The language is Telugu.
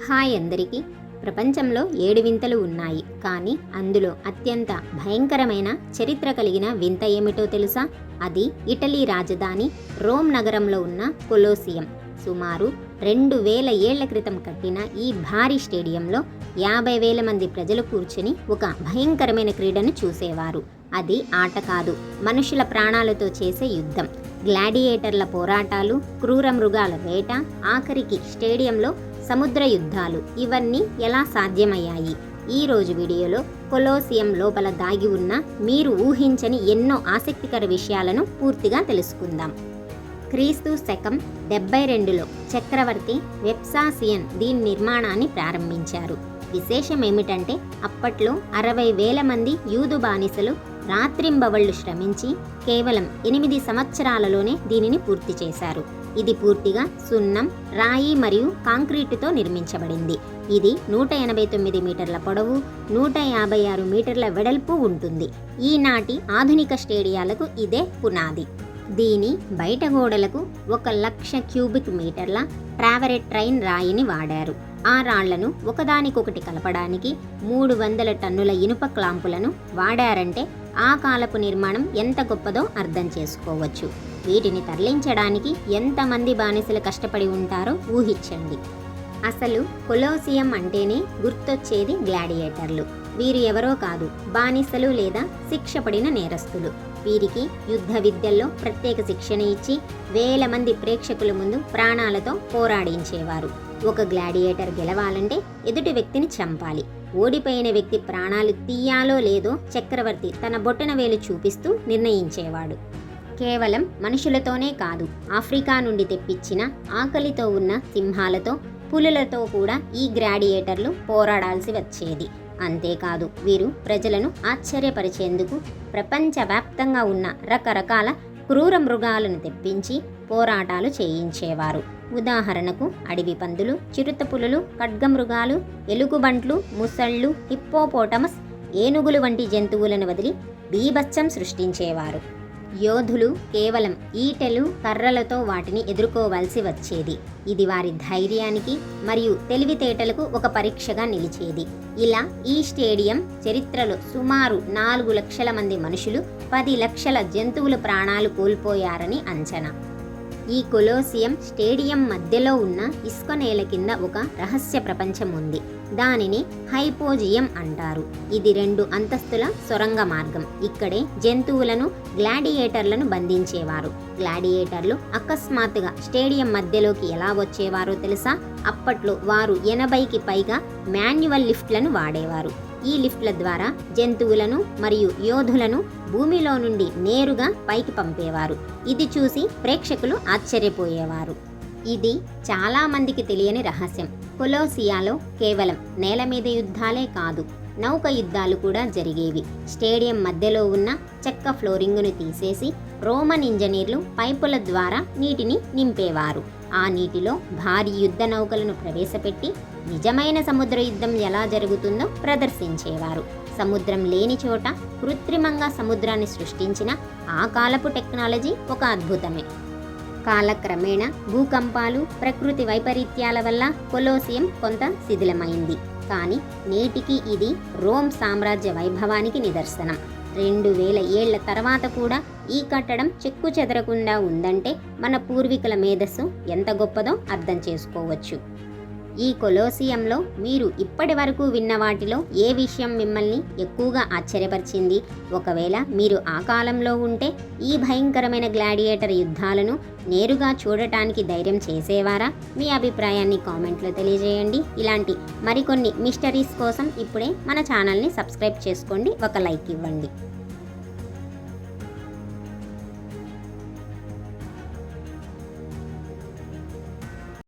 హాయ్ అందరికీ. ప్రపంచంలో 7 వింతలు ఉన్నాయి, కానీ అందులో అత్యంత భయంకరమైన చరిత్ర కలిగిన వింత ఏమిటో తెలుసా? అది ఇటలీ రాజధాని రోమ్ నగరంలో ఉన్న కొలోసియం. సుమారు 2000 ఏళ్ల క్రితం కట్టిన ఈ భారీ స్టేడియంలో 50,000 మంది ప్రజలు కూర్చుని ఒక భయంకరమైన క్రీడను చూసేవారు. అది ఆట కాదు, మనుషుల ప్రాణాలతో చేసే యుద్ధం. గ్లాడియేటర్ల పోరాటాలు, క్రూర మృగాల వేట, ఆఖరికి స్టేడియంలో సముద్ర యుద్ధాలు, ఇవన్నీ ఎలా సాధ్యమయ్యాయి? ఈరోజు వీడియోలో కొలోసియం లోపల దాగి ఉన్న మీరు ఊహించని ఎన్నో ఆసక్తికర విషయాలను పూర్తిగా తెలుసుకుందాం. క్రీస్తు శకం 72లో చక్రవర్తి వెప్సాసియన్ దీని నిర్మాణాన్ని ప్రారంభించారు. విశేషం ఏమిటంటే అప్పట్లో 60,000 మంది యూదు బానిసలు రాత్రింబవళ్లు శ్రమించి కేవలం 8 సంవత్సరాలలోనే దీనిని పూర్తి చేశారు. ఇది పూర్తిగా సున్నం, రాయి మరియు కాంక్రీటుతో నిర్మించబడింది. ఇది 189 మీటర్ల పొడవు, 156 మీటర్ల వెడల్పు ఉంటుంది. ఈనాటి ఆధునిక స్టేడియాలకు ఇదే పునాది. దీని బయట గోడలకు 1,00,000 క్యూబిక్ మీటర్ల ట్రావెరెట్రైన్ రాయిని వాడారు. ఆ రాళ్లను ఒకదానికొకటి కలపడానికి 300 టన్నుల ఇనుప క్లాంపులను వాడారంటే ఆ కాలపు నిర్మాణం ఎంత గొప్పదో అర్థం చేసుకోవచ్చు. వీటిని తరలించడానికి ఎంతమంది బానిసలు కష్టపడి ఉంటారో ఊహించండి. అసలు కొలోసియం అంటేనే గుర్తొచ్చేది గ్లాడియేటర్లు. వీరు ఎవరో కాదు, బానిసలు లేదా శిక్ష పడిన నేరస్తులు. వీరికి యుద్ధ విద్యల్లో ప్రత్యేక శిక్షణ ఇచ్చి 1000 మంది ప్రేక్షకుల ముందు ప్రాణాలతో పోరాడించేవారు. ఒక గ్లాడియేటర్ గెలవాలంటే ఎదుటి వ్యక్తిని చంపాలి. ఓడిపోయిన వ్యక్తి ప్రాణాలు తీయాలో లేదో చక్రవర్తి తన బొటన వేలు చూపిస్తూ నిర్ణయించేవాడు. కేవలం మనుషులతోనే కాదు, ఆఫ్రికా నుండి తెప్పించిన ఆకలితో ఉన్న సింహాలతో, పులులతో కూడా ఈ గ్లాడియేటర్లు పోరాడాల్సి వచ్చేది. అంతేకాదు, వీరు ప్రజలను ఆశ్చర్యపరిచేందుకు ప్రపంచవ్యాప్తంగా ఉన్న రకరకాల క్రూర మృగాలను తెప్పించి పోరాటాలు చేయించేవారు. ఉదాహరణకు అడవి పందులు, చిరుతపులులు, ఖడ్గమృగాలు, ఎలుగుబంట్లు, ముసళ్ళు, హిప్పోపోటమస్, ఏనుగులు వంటి జంతువులను వదిలి బీభత్సం సృష్టించేవారు. యోధులు కేవలం ఈటెలు, కర్రలతో వాటిని ఎదుర్కోవాల్సి వచ్చేది. ఇది వారి ధైర్యానికి మరియు తెలివితేటలకు ఒక పరీక్షగా నిలిచేది. ఇలా ఈ స్టేడియం చరిత్రలో సుమారు 4 లక్షల మంది మనుషులు, 10 లక్షల జంతువుల ప్రాణాలు కోల్పోయారని అంచనా. ఈ కొలోసియం స్టేడియం మధ్యలో ఉన్న ఇసుక నేల కింద ఒక రహస్య ప్రపంచం ఉంది. దానిని హైపోజియం అంటారు. ఇది 2 అంతస్తుల సొరంగ మార్గం. ఇక్కడే జంతువులను, గ్లాడియేటర్లను బంధించేవారు. గ్లాడియేటర్లు అకస్మాత్తుగా స్టేడియం మధ్యలోకి ఎలా వచ్చేవారో తెలుసా? అప్పట్లో వారు 80కి పైగా మాన్యువల్ లిఫ్ట్లను వాడేవారు. ఈ లిఫ్ట్ల ద్వారా జంతువులను మరియు యోధులను భూమిలో నుండి నేరుగా పైకి పంపేవారు. ఇది చూసి ప్రేక్షకులు ఆశ్చర్యపోయేవారు. ఇది చాలా మందికి తెలియని రహస్యం. కొలోసియాలో కేవలం నేల మీద యుద్ధాలే కాదు, నౌక యుద్ధాలు కూడా జరిగేవి. స్టేడియం మధ్యలో ఉన్న చెక్క ఫ్లోరింగును తీసేసి రోమన్ ఇంజనీర్లు పైపుల ద్వారా నీటిని నింపేవారు. ఆ నీటిలో భారీ యుద్ధ నౌకలను ప్రవేశపెట్టి నిజమైన సముద్ర యుద్ధం ఎలా జరుగుతుందో ప్రదర్శించేవారు. సముద్రం లేని చోట కృత్రిమంగా సముద్రాన్ని సృష్టించిన ఆ కాలపు టెక్నాలజీ ఒక అద్భుతమే. కాలక్రమేణా భూకంపాలు, ప్రకృతి వైపరీత్యాల వల్ల కొలోసియం కొంత శిథిలమైంది. కానీ నేటికి ఇది రోమ్ సామ్రాజ్య వైభవానికి నిదర్శనం. 2000 ఏళ్ల తర్వాత కూడా ఈ కట్టడం చెక్కు చెదరకుండా ఉందంటే మన పూర్వీకుల మేధస్సు ఎంత గొప్పదో అర్థం చేసుకోవచ్చు. ఈ కొలోసియంలో మీరు ఇప్పటి వరకు విన్న వాటిలో ఏ విషయం మిమ్మల్ని ఎక్కువగా ఆశ్చర్యపరిచింది? ఒకవేళ మీరు ఆ కాలంలో ఉంటే ఈ భయంకరమైన గ్లాడియేటర్ యుద్ధాలను నేరుగా చూడటానికి ధైర్యం చేసేవారా? మీ అభిప్రాయాన్ని కామెంట్లో తెలియజేయండి. ఇలాంటి మరికొన్ని మిస్టరీస్ కోసం ఇప్పుడే మన ఛానల్ని సబ్స్క్రైబ్ చేసుకోండి, ఒక లైక్ ఇవ్వండి.